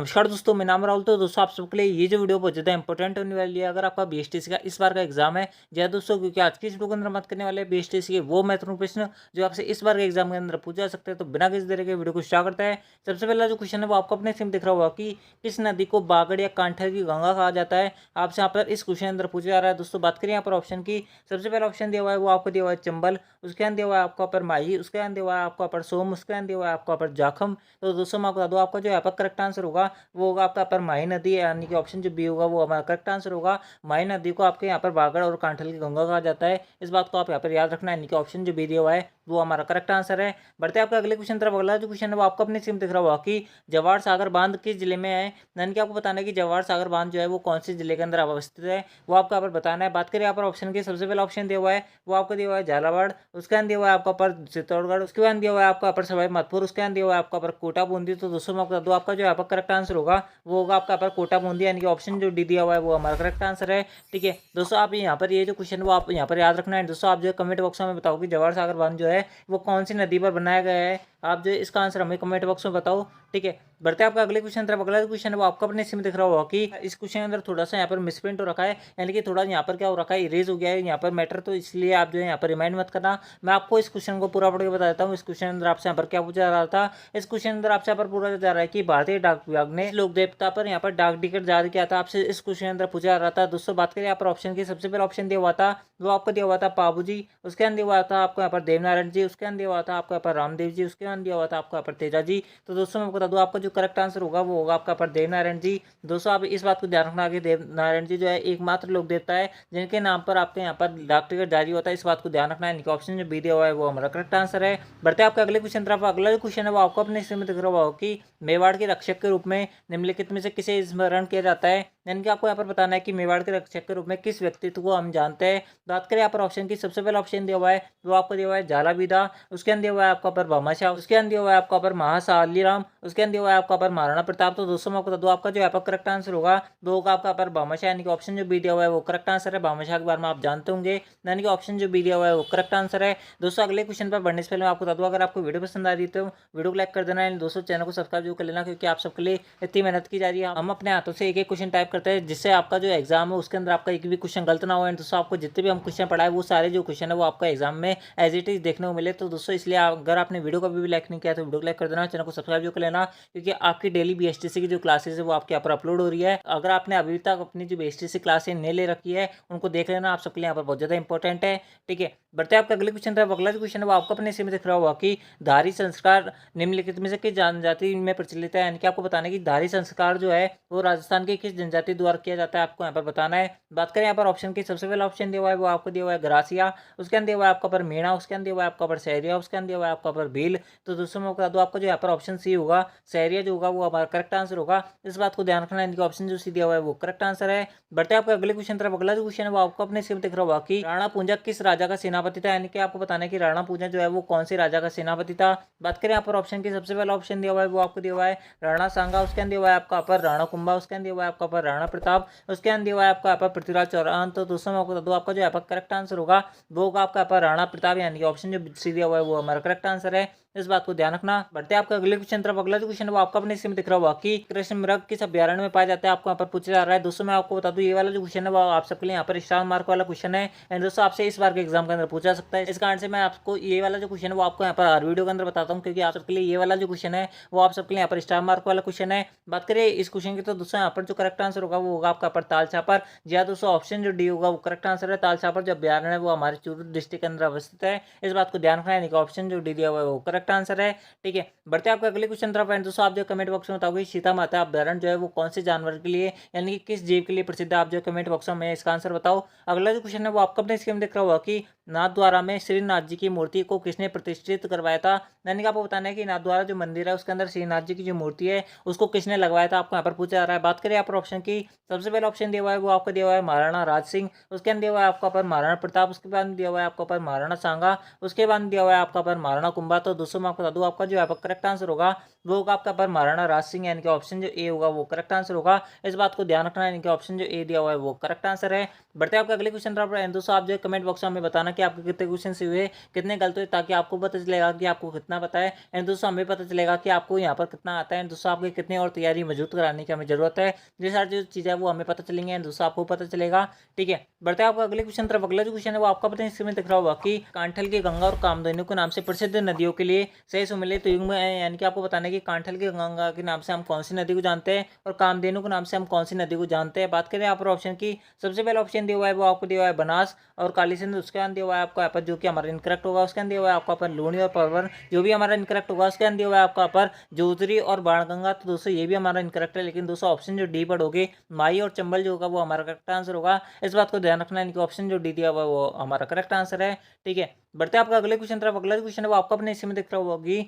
नमस्कार दोस्तों, मेरा नाम राहुल। तो दोस्तों आप सबके लिए ये जो वीडियो बहुत ज़्यादा इंपॉर्टेंट होने वाली है अगर आपका बीएसटीसी का इस बार का एग्जाम है। जी हाँ दोस्तों, क्योंकि आज की इस वीडियो के अंदर बात करने वाले हैं बीएसटीसी के वो महत्वपूर्ण प्रश्न जो आपसे इस बार के एग्जाम के अंदर पूछा जा सकते हैं। तो बिना किसी तरह के वीडियो को स्टार्ट करता है। सबसे पहला जो क्वेश्चन है वो आपको अपने सिम दिख रहा होगा कि किस नदी को बागड़ या कांठर की गंगा कहा जाता है। आपसे यहाँ पर इस क्वेश्चन के अंदर पूछा जा रहा है। दोस्तों बात करें यहाँ पर ऑप्शन की, सबसे पहला ऑप्शन दिया हुआ है वो आपको दिया हुआ है चंबल, उसके अंदर दिया हुआ है आपका ऊपर माही, उसके अंदर दिया हुआ है आपका ऊपर सोम, उसके अंदर दिया हुआ है आपका ऊपर जाखम। तो दोस्तों मैं आपको बता दूं आपका जो यहाँ पर करेक्ट आंसर होगा वो होगा आपका पर माही नदी, यानी कि ऑप्शन जो बी होगा वो हमारा करेक्ट आंसर होगा। माही नदी को आपके यहाँ पर बागड़ और कांठल की गंगा कहा जाता है। इस बात को आप यहाँ पर याद रखना है, यानी कि ऑप्शन जो बी दिया हुआ है वो हमारा करेक्ट आंसर है। बढ़ते आपका अगले क्वेश्चन तरफ। अगला जो क्वेश्चन है वो आपको अपनी स्क्रीन दिख रहा होगा कि जवाहर सागर बांध किस जिले में है। यानी कि आपको बताना है कि जवाहर सागर बांध जो है वो कौन से जिले के अंदर अवस्थित है, वो आपको यहाँ पर बताना है। बात करें यहाँ पर ऑप्शन की, सबसे पहला ऑप्शन दिया हुआ है वो आपको दिया हुआ है झालावाड़, उसके अंदर दिया हुआ है आपका पर चित्तौड़गढ़, उसके बाद दिया हुआ है आपका पर सवाई माधोपुर, उसके अंदर दिया हुआ है आपका पर कोटा बूंदी। तो दोस्तों मैं बता दूं आपका जो यहाँ पर करेक्ट आंसर होगा वो होगा आपका पर कोटा बूंदी, यानी कि ऑप्शन जो डी दिया हुआ है वो हमारा करेक्ट आंसर है। ठीक है दोस्तों, आप यहाँ पर ये जो क्वेश्चन है वो आप यहाँ पर याद रखना है। दोस्तों आप जो कमेंट बॉक्स में बताओ कि जवाहर सागर बांध जो है वो कौन सी नदी पर बनाया गया है। आप जो इसका आंसर हमें कमेंट बॉक्स में बताओ। ठीक है, बढ़ते हैं आपका अगले क्वेश्चन तरफ। अगला क्वेश्चन है वो आपको अपने इसमें दिख रहा होगा कि इस क्वेश्चन के अंदर थोड़ा सा यहाँ पर मिसप्रिंट हो रखा है, यानी कि थोड़ा यहाँ पर क्या हो रखा है, इरेज हो गया है यहाँ पर मैटर। तो इसलिए आप जो है यहाँ पर रिमाइंड मत करना। मैं आपको इस क्वेश्चन को पूरा पढ़ के बता देता हूँ। इस क्वेश्चन के अंदर आपसे यहाँ पर क्या पूछा जा रहा था। इस क्वेश्चन के अंदर आपसे यहाँ पर पूछा जा रहा है कि भारतीय डाक विभाग ने लोक देवता पर यहाँ पर डाक टिकट जारी किया था। आपसे इस क्वेश्चन के अंदर पूछा जा रहा था। दोस्तों बात करें यहाँ पर ऑप्शन की, सबसे पहला ऑप्शन दिया हुआ था वो आपको दिया हुआ था पाबू जी, उसके अंदर दिया हुआ था आपको यहाँ पर देवनारायण जी, उसके अंदर दिया हुआ था आपको यहाँ पर रामदेव जी, उसके अंदर दिया हुआ था आपको यहाँ पर तेजा जी। तो दोस्तों मैं बता दूं आपका जो करेक्ट आंसर होगा वो होगा आपका पर देवनारायण जी। दोस्तों आप इस बात को ध्यान रखना कि देवनारायण जी जो है एकमात्र लोक देवता है जिनके नाम पर आपके यहाँ पर डाक टिकट जारी होता है। इस बात को ध्यान रखना है, ऑप्शन जो बी दिया हुआ है वो हमारा करेक्ट आंसर है। बढ़ते हैं आपके अगले क्वेश्चन तरफ। अगला जो क्वेश्चन है वो आपको अपने इसमें दिख रहा होगा कि मेवाड़ के रक्षक के रूप में निम्नलिखित में से किसे स्मरण किया जाता है। यानी कि आपको यहाँ पर बताना है कि मेवाड़ के रक्षक के रूप में किस व्यक्तित्व को हम जानते हैं। बात करें यहाँ पर ऑप्शन की, सबसे पहला ऑप्शन दिया हुआ है वो आपको दिया हुआ है झालाबीदा, उसके अंदर दिया हुआ है आपका पर भामाशाह, उसके अंदर दिया हुआ है आपका पर महासालीराम, उसके अंदर दिया हुआ है आपका पर महाराणा प्रताप। तो दोस्तों मैं आपको बता दूं आपका जो यहाँ पर करेक्ट आंसर होगा वो होगा आपका पर भामाशाह, यानी कि ऑप्शन जो बी दिया हुआ है वो करेक्ट आंसर है। भामाशाह के बारे में आप जानते होंगे, यानी कि ऑप्शन जो बी दिया हुआ है वो करेक्ट आंसर है। दोस्तों अगले क्वेश्चन पर बढ़ने से पहले मैं आपको बता दूं अगर आपको वीडियो पसंद आ रही है तो वीडियो को लाइक कर देना है। दोस्तों चैनल को सब्सक्राइब जरूर कर लेना, क्योंकि आप सबके लिए इतनी मेहनत की जा रही है। हम अपने हाथों से एक एक क्वेश्चन टाइप करते हैं जिससे आपका जो एग्जाम है उसके अंदर आपका एक भी क्वेश्चन गलत ना हो। दोस्तों आपको जितने भी हम क्वेश्चन पढ़ाए वो सारे जो क्वेश्चन है वो आपका एग्जाम में एज इट इज देखने को मिले। तो दोस्तों इसलिए अगर आपने वीडियो को भी लाइक नहीं किया तो वीडियो को लाइक कर देना, चैनल को सब्सक्राइब जो कर लेना, क्योंकि आपकी डेली बीएसटीसी की जो क्लासेस है वो आपके यहाँ पर अपलोड हो रही है। अगर आपने अभी तक अपनी जो बीएसटीसी क्लासेस नहीं ले रखी है उनको देख लेना, आप सबके लिए यहाँ पर बहुत ज्यादा इंपॉर्टेंट है। ठीक है, बढ़ते हैं आपका अगले क्वेश्चन तरफ। अगला जो क्वेश्चन है वो आपको अपने से में दिख रहा होगा कि धारी संस्कार निम्नलिखित में से किस जनजाति में प्रचलित है। यानी कि आपको बताना है कि धारी संस्कार जो है वो राजस्थान की किस जनजाति द्वारा किया जाता है, आपको यहाँ पर बताना है। बात करें यहाँ पर ऑप्शन की, सबसे पहला ऑप्शन दिया हुआ है वो आपको दिया हुआ है ग्रासिया, उसके अंदर दिया हुआ है आपका पर मीणा, उसके अंदर दिया हुआ है आपका पर सहरिया, उसके अंदर दिया हुआ है आपका पर भील। तो दोस्तों मैं बता दूं आपका जो यहाँ पर ऑप्शन सी होगा सहरिया जो होगा वो हमारा करेक्ट आंसर होगा। इस बात को ध्यान रखना है, इनके ऑप्शन जो सी दिया हुआ है वो करेक्ट आंसर है। बढ़ते आपका अगले क्वेश्चन तरफ। अगला जो क्वेश्चन है वो आपको अपने सिम दिख रहा होगा कि राणा पूंजा किस राजा का सेनापति था। यानी कि आपको बताना है कि राणा पूंजा जो है वो कौन से राजा का सेनापति था। बात करें यहाँ पर ऑप्शन की, सबसे पहला ऑप्शन दिया हुआ है वो आपको दिया हुआ है राणा सांगा, उसके अंदर दिया हुआ है आपका पर राणा कुंभा, उसके अंदर दिया हुआ है आपका पर राणा प्रताप, उसके अंदर दिया हुआ है आपका यहाँ पर पृथ्वीराज चौहान। तो दोस्तों मैं आपको बता दूं आपका जो यहाँ पर करेक्ट आंसर होगा वो होगा आपका यहाँ पर राणा प्रताप, यानी कि ऑप्शन जो सी दिया हुआ है वो हमारा करेक्ट आंसर है। इस बात को ध्यान रखना। बढ़ते हैं आपका अगले क्वेश्चन तरफ। अगला जो क्वेश्चन है वो आपका अपने इसमें दिख रहा होगा कि कृष्ण मृग किस अभ्यारण्य में पाया जाता है, आपको यहाँ पर पूछा जा रहा है। दोस्तों मैं आपको बता दूं ये वाला जो क्वेश्चन है वो आप सबके लिए यहाँ पर स्टार मार्क वाला क्वेश्चन है, एंड दोस्तों आपसे इस बार के एग्जाम के अंदर पूछा सकता है। इस कारण से मैं आपको ये वाला जो क्वेश्चन है वो आपको यहाँ पर हर वीडियो के अंदर बताता हूँ, क्योंकि आप सबके लिए ये वाला जो क्वेश्चन है वो आप सबके लिए यहाँ पर स्टार मार्क वाला क्वेश्चन है। बात करें इस क्वेश्चन की, तो दोस्तों यहाँ पर जो करेक्ट आंसर होगा वो होगा आपका पर ताल छापर। जी हाँ दोस्तों, ऑप्शन जो डी होगा वो करेक्ट आंसर है। ताल छापर जो अभ्यारण्य है वो हमारे चूरू डिस्ट्रिक्ट के अंदर अवस्थित है। इस बात को ध्यान रखना है, ऑप्शन जो डी दिया हुआ है वो करेक्ट आंसर है। ठीक है, बढ़ते हैं आपका अगले क्वेश्चन तरफ। एंड दोस्तों आप जो कमेंट बॉक्स में बताओगे सीता माता अभ्यारण्य जो है वो कौन से जानवर के लिए यानी कि किस जीव के लिए प्रसिद्ध है, आप जो कमेंट बॉक्स में इसका आंसर बताओ। अगला जो क्वेश्चन है वो आपको अपने स्क्रीन में दिख रहा होगा कि नाथद्वारा में श्रीनाथ जी की मूर्ति को किसने प्रतिष्ठित करवाया था। यानी कि आपको बताना है कि नाथद्वारा जो मंदिर है उसके अंदर श्रीनाथ जी की जो मूर्ति है उसको किसने लगवाया था, आपको यहाँ पर पूछा जा रहा है। बात करें यहाँ पर ऑप्शन की, सबसे पहला ऑप्शन दिया हुआ है वो आपको दिया हुआ है महाराणा राज सिंह, उसके अंदर दिया हुआ है आपका पर महाराणा प्रताप, उसके बाद दिया हुआ है आपका पर महाराणा सांगा, उसके बाद दिया हुआ है आपका पर महाराणा कुंभा। तो दोस्तों मैं आपको बता दूं आपका जो यहाँ पर करेक्ट आंसर होगा वो होगा आपका पर महाराणा राज सिंह, यानी कि ऑप्शन जो ए होगा वो करेक्ट आंसर होगा। इस बात को ध्यान रखना है, यानी कि ऑप्शन जो ए दिया हुआ है वो करेक्ट आंसर है। बढ़ते हैं आपके अगले क्वेश्चन तरफ। दोस्तों आप जो कमेंट बॉक्स में हमें बताना कि आपके कितने क्वेश्चन हुए, कितने गलत हुए, ताकि आपको पता चलेगा कि आपको कितना पता है। एंड दोस्तों हमें पता चलेगा कि आपको यहाँ पर कितना आता है। दोस्तों आपकी कितनी और तैयारी मजबूत कराने की हमें जरूरत है। ये सारी जो चीज़ें है वो हमें पता चलेंगे, एंड दोस्तों आपको पता चलेगा। ठीक है, बढ़ते हैं आपको अगले क्वेश्चन तरफ। अगला जो क्वेश्चन है वो आपका पता है इसमें दिख रहा होगा कि कांठल की गंगा और कामधेनु के नाम से प्रसिद्ध नदियों के लिए सही सुमेलित युग्म है। यानी कि आपको बताना है कि कांठल की गंगा के नाम से हम कौन सी नदी को जानते हैं और कामधेनु के नाम से हम कौन सी नदी को जानते हैं। बात करें यहाँ पर ऑप्शन की, सबसे पहले ऑप्शन दिया हुआ है वो आपको दिया हुआ है बनास और काली सिंधु, उसके अंदर दिया हुआ है आपको यहाँ पर जो कि हमारा इनकरेक्ट होगा। उसके अंदर दिया हुआ है आपका यहाँ पर लूणी और परवर, जो भी हमारा इनकरेक्ट होगा। उसके अंदर दिया हुआ है आपका यहाँ पर जोतरी और बाणगंगा, तो दोस्तों ये भी हमारा इनकरेक्ट है। लेकिन दोस्तों ऑप्शन जो डी पर होगी माई और चंबल जो होगा वो हमारा करेक्ट आंसर होगा। इस बात को ध्यान रखना है कि ऑप्शन जो डी दिया हुआ है वो हमारा करेक्ट आंसर है। ठीक है, बढ़ते हैं आपका अगले क्वेश्चन तरफ। अगला क्वेश्चन है वो आपको अपने हिस्से में दिख रहा होगी।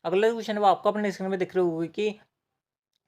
अगला क्वेश्चन है वो आपको अपने स्क्रीन में दिख रही होगी कि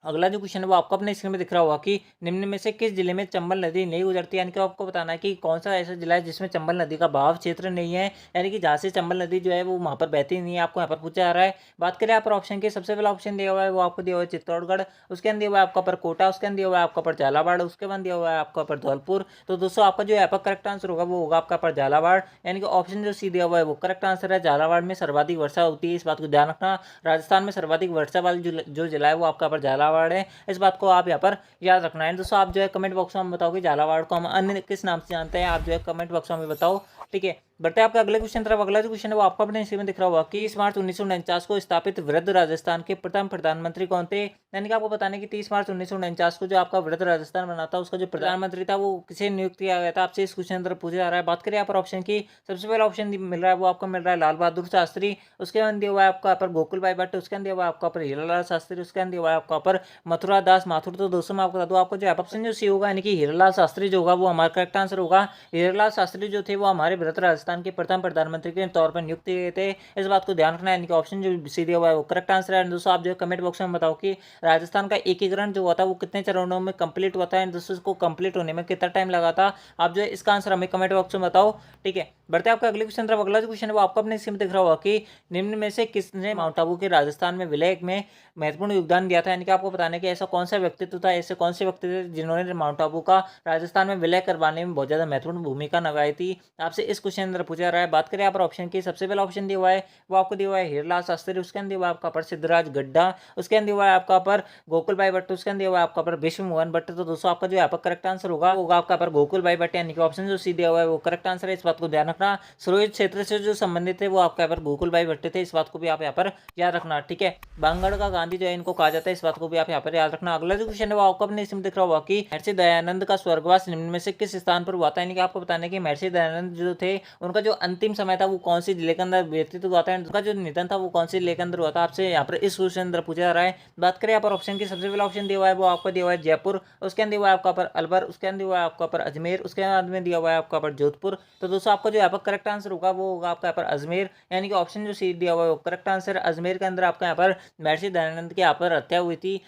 अगला जो क्वेश्चन है वो आपको अपने स्क्रीन में दिख रहा होगा कि निम्न में से किस जिले में चंबल नदी नहीं गुजरती। यानी कि आपको बताना है कि कौन सा ऐसा जिला है जिसमें चंबल नदी का बहाव क्षेत्र नहीं है, यानी कि जहाँ से चंबल नदी जो है वो वहाँ पर बहती नहीं है। आपको यहाँ पर पूछा जा रहा है। बात करें यहाँ पर ऑप्शन की, सबसे पहला ऑप्शन दिया हुआ है वो आपको दिया हुआ है चित्तौड़गढ़, उसके अंदर दिया हुआ है आपका पर कोटा, उसके अंदर दिया हुआ है आपका पर झालावाड़, उसके बाद दिया हुआ है आपका पर धौलपुर। तो दोस्तों आपका जो यहाँ पर करेक्ट आंसर होगा वो होगा आपका पर झालावाड़, यानी कि ऑप्शन जो सी दिया हुआ है वो करेक्ट आंसर है। झालावाड़ में सर्वाधिक वर्षा होती है, इस बात को ध्यान रखना। राजस्थान में सर्वाधिक वर्षा वाली जो जिला है वो आपका पर झालावाड़ है। इस बात को आप यहाँ पर याद रखना है। दोस्तों आप जो है कमेंट बॉक्स में हम बताओ कि झालावाड़ को हम अन्य किस नाम से जानते हैं, आप जो है कमेंट बॉक्स में हमें बताओ। ठीक है, बढ़ते हैं आपका अगले क्वेश्चन तरफ। अगला जो क्वेश्चन है वो आपको अपने हिस्से में दिख रहा होगा कि 30 मार्च 1949 को स्थापित वृद्ध राजस्थान के प्रथम प्रधानमंत्री कौन थे। यानी कि आपको बताने की 30 मार्च 1949 को जो आपका वृद्ध राजस्थान बना था उसका जो प्रधानमंत्री था वो किसे नियुक्त किया गया था, आपसे इस क्वेश्चन तरफ पूछा जा रहा है। बात करें यहाँ पर ऑप्शन की, सबसे पहला ऑप्शन मिल रहा है वो आपको मिल रहा है लाल बहादुर शास्त्री, उसके अंदर दिया हुआ है आपका पर गोकुल भाई भट्ट, उसके अंदर दिया हुआ है आपका पर हीरालाल शास्त्री, उसके अंदर दिया हुआ है आपका पर मथुरा दास माथुर। तो दोस्तों मैं आपको बता दूं, आपको जो ऑप्शन जो सी होगा यानी कि हीरालाल शास्त्री जो होगा वो हमारा करेक्ट आंसर होगा। हीरालाल शास्त्री जो थे वो हमारे वृद्ध राजस्थान के प्रथम प्रधानमंत्री के तौर पर नियुक्त किए गए थे। इस बात को ध्यान रखना है, यानी कि ऑप्शन जो सी दिया हुआ है वो करेक्ट आंसर है। दोस्तों आप जो कमेंट बॉक्स में बताओ कि राजस्थान का एकीकरण जो हुआ था वो कितने चरणों में कंप्लीट हुआ था, एंड दोस्तों इसको कंप्लीट होने में कितना टाइम लगा था। आप जो है इसका आंसर हमें कमेंट बॉक्स में बताओ। ठीक है, बढ़ते हैं आपका अगले क्वेश्चन तरफ। अगला जो क्वेश्चन है वो आपको अपने स्क्रीन में दिख रहा होगा कि निम्न में से किसने माउंट आबू के राजस्थान में विलय में महत्वपूर्ण योगदान दिया था। यानी कि आपको बताने कि ऐसा कौन सा व्यक्तित्व था, ऐसे कौन से व्यक्ति थे जिन्होंने माउंट आबू का राजस्थान में विलय करवाने में बहुत ज्यादा महत्वपूर्ण भूमिका निभाई थी, आपसे इस क्वेश्चन अंदर पूछा रहा है। बात करें यहाँ पर ऑप्शन की, सबसे पहला ऑप्शन दिया हुआ है वो आपको दिया हुआ है हीरालाल शास्त्री, उसके अंदर दिया हुआ है आपका पर सिद्धराज गड्ढा, उसके अंदर दिया हुआ है आपका पर गोकुल भाई भट्ट, उसके अंदर दिया हुआ है आपका पर विश्व मोहन भट्ट। तो दोस्तों आपका जो यहाँ पर करेक्ट आंसर होगा आपका पर गोकुल भाई भट्ट, यानी कि ऑप्शन जो सी दिया हुआ है वो करेक्ट आंसर है। इस बात को ध्यान रखना। सुरक्षित क्षेत्र से जो संबंधित थे वो आपका यहाँ पर गोकुल भाई भट्ट थे, इस बात को भी आप यहाँ पर याद रखना। ठीक है, बांगड़ का गांधी जो है इनको कहा जाता है, इस बात को भी आप यहाँ पर याद रखना। अगला जो क्वेश्चन है वो आपको अपने इसमें दिख रहा होगा कि महर्षि दयानंद का स्वर्गवास निम्न में से किस स्थान पर हुआ था। यानी कि आपको बताने कि महर्षि दयानंद जो थे उनका जो अंतिम समय था वो कौन सी जिले के अंदर व्यतीत हुआ था, उनका जो निधन था वो कौन सी जिले के अंदर हुआ था, आपसे यहाँ पर इस क्वेश्चन अंदर पूछा जा रहा है। बात करें यहाँ पर ऑप्शन की, सबसे पहला ऑप्शन दिया हुआ है वो आपको दिया हुआ है जयपुर, उसके अंदर दिया हुआ है आपका पर अलवर, उसके अंदर दिया हुआ है आपका पर अजमेर, उसके बाद में दिया हुआ है आपका पर जोधपुर। तो दोस्तों आपका जो यहाँ पर करेक्ट आंसर होगा वो होगा आपका यहाँ पर अजमेर, यानी कि ऑप्शन जो सी दिया हुआ है वो करेक्ट आंसर। अजमेर के अंदर आपका यहाँ पर महर्षि दयानंद की यहाँ पर हत्या हुई थी,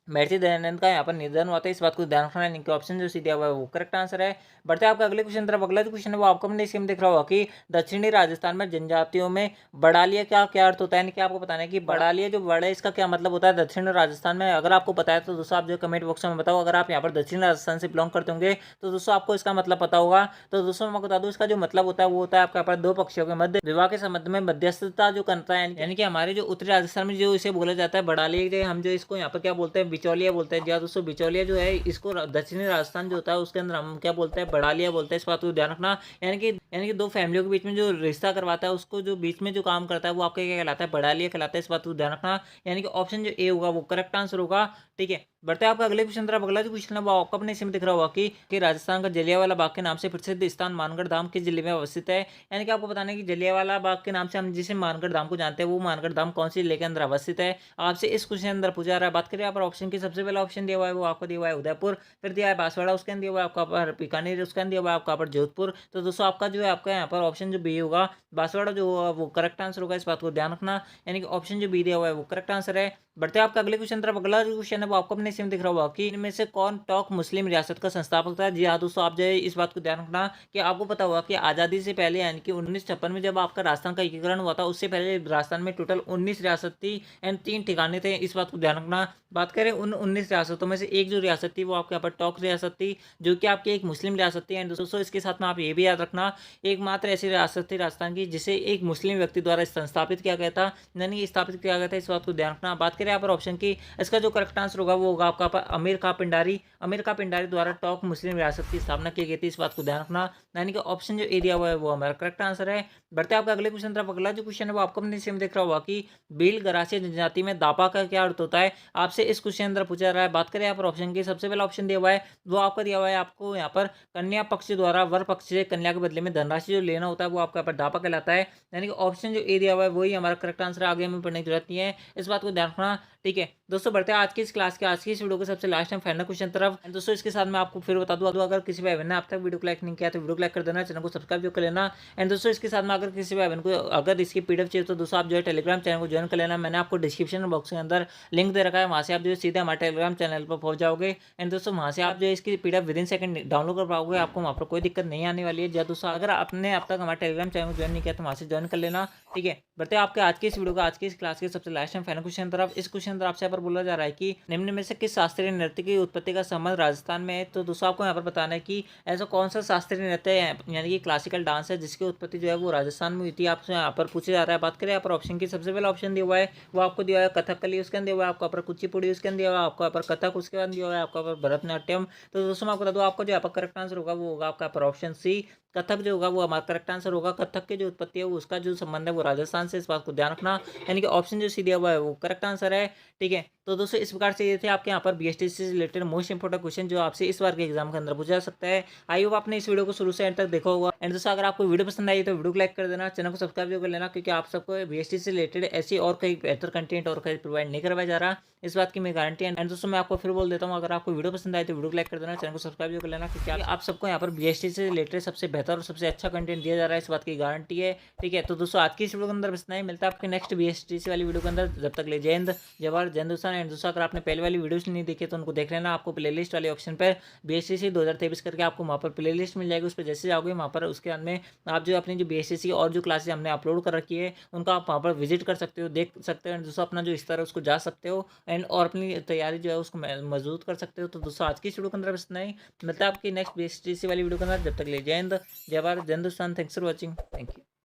महर्षि दयानंद का यहाँ पर निधन हुआ था, इस बात को ध्यान रखना है। इनके ऑप्शन जो सी दिया हुआ है वो करेक्ट आंसर है। बढ़ते हैं आपका अगले क्वेश्चन तरफ। अगला जो क्वेश्चन है वो आपको अपने स्क्रीन में दिख रहा होगा कि दक्षिणी राजस्थान में जनजातियों में बड़ालिया क्या क्या अर्थ होता है। यानी कि आपको बताना है कि बड़ालिया जो वर्ड है इसका क्या मतलब होता है दक्षिण राजस्थान में। अगर आपको पता है तो दोस्तों आप जो कमेंट बॉक्स में बताओ। अगर आप यहाँ पर दक्षिण राजस्थान से बिलोंग करते होंगे तो दोस्तों आपको इसका मतलब पता होगा। तो दोस्तों मैं बता दूं इसका जो मतलब होता है वो होता है आपके यहाँ पर दो पक्षों के मध्य विवाह के संबंध में मध्यस्थता जो करता है। यानी कि हमारे जो उत्तरी राजस्थान में जो इसे बोला जाता है बड़ालिया, हम जो इसको यहाँ पर क्या बोलते हैं बिचौलिया बोलते हैं। दोस्तों बिचौलिया जो है इसको दक्षिणी राजस्थान जो होता है उसके अंदर हम क्या बोलते हैं बड़ालिया बोलते हैं, इस बात को ध्यान रखना। यानी कि दो फैमिलियों के बीच में जो रिश्ता करवाता है उसको जो बीच में जो काम करता है वो आपका क्या कहलाता है बड़ालिया कहलाता है, इस बात को ध्यान रखना। यानी कि ऑप्शन जो ए होगा वो करेक्ट आंसर होगा। ठीक है, बढ़ते हैं आपका अगले क्वेश्चन तरफ। अगला जो क्वेश्चन है वो आपको अपने इसमें दिख रहा होगा कि राजस्थान का जलियांवाला बाग के नाम से प्रसिद्ध स्थान मानगढ़ धाम किस जिले में अवस्थित है। यानी कि आपको बताना है कि जलियांवाला बाग के नाम से हम जिसे मानगढ़ धाम को जानते हैं वो मानगढ़ धाम कौन सी जिले के अंदर अवस्थित है, आपसे इस क्वेश्चन अंदर पूछा रहा है। बात करें यहाँ पर ऑप्शन की, सबसे पहला ऑप्शन दिया हुआ है वो आपको दिया हुआ है उदयपुर, फिर दिया है बांसवाड़ा, उसके अंदर दिया हुआ है आपका पर बीकानेर, उसके अंदर दिया हुआ है आपका पर जोधपुर। तो दोस्तों आपका जो है आपका यहाँ पर ऑप्शन जो बी होगा बांसवाड़ा जो होगा वो करेक्ट आंसर होगा, इस बात को ध्यान रखना। यानी कि ऑप्शन जो बी दिया हुआ है वो करेक्ट आंसर है। बढ़ते हैं आपका अगले क्वेश्चन तरफ। अगला जो क्वेश्चन है वो आपको अपने सीम दिख रहा होगा कि इनमें से कौन टोंक मुस्लिम रियासत का संस्थापक था। जी हाँ दोस्तों, आप जो है इस बात को ध्यान रखना कि आपको पता होगा कि आज़ादी से पहले यानी कि 1956 में जब आपका राजस्थान का एकीकरण हुआ था, उससे पहले राजस्थान में टोटल 19 रियासत थी एंड 3 ठिकाने थे। इस बात को ध्यान रखना। बात करें उन 19 रियासतों में से एक जो रियासत थी वो आपके यहाँ पर टोंक रियासत थी, जो कि आपकी एक मुस्लिम रियासत थी। एंड दोस्तों इसके साथ में आप ये भी याद रखना, एकमात्र ऐसी रियासत थी राजस्थान की जिसे एक मुस्लिम व्यक्ति द्वारा संस्थापित किया गया था, यानी कि स्थापित किया गया था। इस बात को ध्यान रखना। बात करें यहाँ पर ऑप्शन की, इसका जो करेक्ट आंसर होगा वो होगा आपका अमीर खां पिंडारी। अमीर खां पिंडारी द्वारा टोंक मुस्लिम रियासत की स्थापना की गई थी। इस बात को ध्यान रखना, यानी कि ऑप्शन जो एरिया हुआ है वो हमारा करेक्ट आंसर है। बढ़ते आपका अगले क्वेश्चन तरफ। अगला जो क्वेश्चन है वो आपको अपने से देख रहा होगा कि भील गरासिया जनजाति में दापा का क्या अर्थ होता है। आपसे इस क्वेश्चन अंदर पूछा जा रहा है। बात करें यहाँ पर ऑप्शन की, सबसे पहला ऑप्शन दिया हुआ है वो आपका दिया हुआ है आपको यहाँ पर कन्या पक्ष द्वारा वर पक्ष से कन्या के बदले में धनराशि जो लेना होता है वो आपका यहाँ पर दापा कहलाता है, यानी कि ऑप्शन जो एरिया हुआ है वही हमारा करेक्ट आंसर है। आगे हमें पढ़ने की जरूरत नहीं है, इस बात को ध्यान रखना। ठीक है दोस्तों, बढ़ते हैं आज की इस क्लास के आज की इस वीडियो के सबसे लास्ट टाइम फाइनल क्वेश्चन तरफ। एंड दोस्तों इसके साथ मैं आपको फिर बता दूं, अगर किसी भाई बहन ने अब तक वीडियो को लाइक नहीं किया तो वीडियो को लाइक कर देना, चैनल को सब्सक्राइब जो कर लेना। एंड दोस्तों इसके साथ में अगर किसी भाई बहन को अगर इसकी पीडीएफ चाहिए तो दोस्तों आप जो है टेलीग्राम चैनल को ज्वाइन कर लेना। मैंने आपको डिस्क्रिप्शन बॉक्स के अंदर लिंक दे रखा है, वहाँ से आप जो है सीधे हमारे टेलीग्राम चैनल पर पहुंच जाओगे। एंड दोस्तों वहाँ से आप जो है इसकी PDF with in second download कर पाओगे, आपको वहाँ पर कोई दिक्कत नहीं आने वाली है। जब दोस्तों अगर आपने अब तक हमारे टेलीग्राम चैनल को ज्वाइन नहीं किया तो वहाँ से ज्वाइन कर लेना। ठीक है, बढ़ते हैं आपके आज की इस वीडियो का आज की इस क्लास के सबसे लास्ट टाइम फाइनल क्वेश्चन तरफ। इस क्वेश्चन तरफ आपसे यहाँ पर बोला जा रहा है कि निम्न में से किस शास्त्रीय नृत्य की उत्पत्ति का संबंध राजस्थान में है। तो दोस्तों आपको यहाँ पर बताना है कि ऐसा कौन सा शास्त्रीय नृत्य है यानी कि क्लासिकल डांस है जिसकी उत्पत्ति जो है वो राजस्थान में हुई थी, आपसे यहाँ पर पूछा जा रहा है। बात करें यहाँ पर ऑप्शन की, सबसे पहला ऑप्शन दिया हुआ है वो आपको दिया हुआ है कथकली, उसके अंदर दिया हुआ है आपको यहाँ पर कुचिपुड़ी, उसके अंदर दिया हुआ है आपको यहाँ पर कथक, उसके बाद दिया हुआ है आपको यहाँ पर भरतनाट्यम। तो दोस्तों मैं आपको बता दूँ, आपको जो यहाँ पर करेक्ट आंसर होगा वो होगा आपका यहाँ पर ऑप्शन सी, कथक जो होगा वो हमारा करेक्ट आंसर होगा। कथक की जो उत्पत्ति है उसका जो संबंध है वो राजस्थान से, इस बात को ध्यान रखना, यानी कि ऑप्शन जो सी दिया हुआ है वो करेक्ट आंसर है। ठीक है, तो दोस्तों इस प्रकार से ये थे आपके यहाँ पर बीएसटीसी से रिलेटेड मोस्ट इंपोर्टेंट क्वेश्चन जो आपसे इस बार के एग्जाम के अंदर पूछा जा सकता है। आई होप आपने इस वीडियो को शुरू से एंड तक देखा होगा। एंड दोस्तों अगर आपको वीडियो पसंद आई तो वीडियो को लाइक कर देना, चैनल को सब्सक्राइब कर लेना, क्योंकि आप सबको बीएसटीसी से रिलेटेड ऐसी और कई बेहतर कंटेंट और कहीं प्रोवाइड नहीं करवाया जा रहा, इस बात की मैं गारंटी है। एंड दोस्तों मैं आपको फिर बोल देता हूँ, अगर आपको वीडियो पसंद आए तो वीडियो को लाइक कर देना, चैनल को सब्सक्राइब कर लेना, क्योंकि आप सबको यहाँ पर बीएसटीसी से रिलेटेड सबसे बेहतर और सबसे अच्छा कंटेंट दिया जा रहा है, इस बात की गारंटी है। ठीक है, तो दोस्तों आज की इस वीडियो के अंदर बस इतना ही, मिलता है आपके नेक्स्ट बीएसटीसी वाली वीडियो के अंदर। जब तक ले जय हिंद, जय भारत, जय हिंदुस्तान। एंड दोस्तों अगर आपने पहले वाली वीडियोस नहीं देखी तो उनको देख लेना, आपको प्लेलिस्ट वाले ऑप्शन पर बीएसटीसी 2023 करके आपको वहाँ पर प्लेलिस्ट मिल जाएगी, उस पर जैसे जाओगे वहाँ पर उसके अंदर में आप जो अपनी जो बीएसटीसी और जो क्लासेस हमने अपलोड कर रखी है उनका आप वहाँ पर विजिट कर सकते हो, देख सकते हो। एंड दोस्तों अपना जो स्तर है उसको जा सकते हो एंड और अपनी तैयारी जो है उसको मजबूत कर सकते हो। तो दोस्तों आज की इस वीडियो के अंदर बस इतना ही, मिलता है आपकी नेक्स्ट बीएसटीसी वाली वीडियो के अंदर। जब तक ले जय हिंद, जय भारत, जय Hindustan. Thanks for watching, thank you.